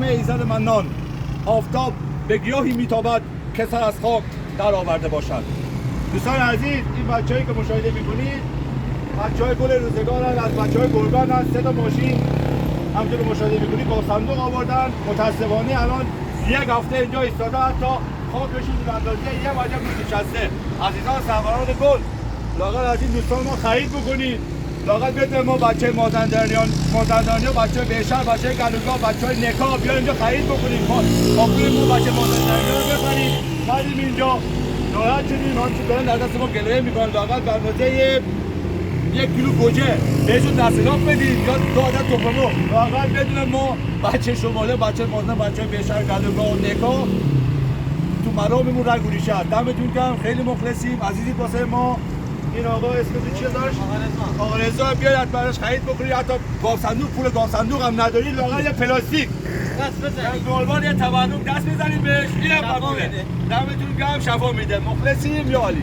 نام ایزد منان آفتاب به گیاهی میتابد که سر از خاک در آورده باشد. دوستان عزیز، این بچه‌ای که مشاهده میکنید بچه‌های گل روزگارن، از بچه‌های گربن هست. 3 تا ماشین همونطور که مشاهده میکنید با صندوق آوردن. متاسفانه الان 1 هفته اینجا ایستاده، حتی خاکشون به اندازه یه وجب نشسته. عزیزان سروران گل، لااقل از این دوستان ما خرید بکنید. لااقل بدون ما بچه مازندرانیان و بچه بهشهر، بچه گلوگاه، بچه‌های نکا بیان اینجا خرید بکنید. ما ما بچه مازندرانیان رو بخرید. خرید اینجا ناراحت شدیم، هم که دارن در دست ما گلوه میکنن. لااقل به اندازه 1 کیلو گوجه بهشون دستناف بدید یا 2 عدد تخم‌مرغ. لااقل بدون ما بچه شماله، بچه مازندران، بچه بهشهر، گلوگاه و نکا تو مراممون رنگوری شد. دمتون گرم، خیلی مخلصیم، عزیزی واسه ما. این آقا اسمش چیه داشت؟ آقا رضا. بیاید براش خرید بکنید. حتی گاو صندوق، پول گاو صندوق هم ندارید، لااقل یه پلاستیک دست بزنید، گلبان یه تورم دست بزنید بهش، اینم قبوله. دمتون گرم، شفا میده. مخلصیم یا علی.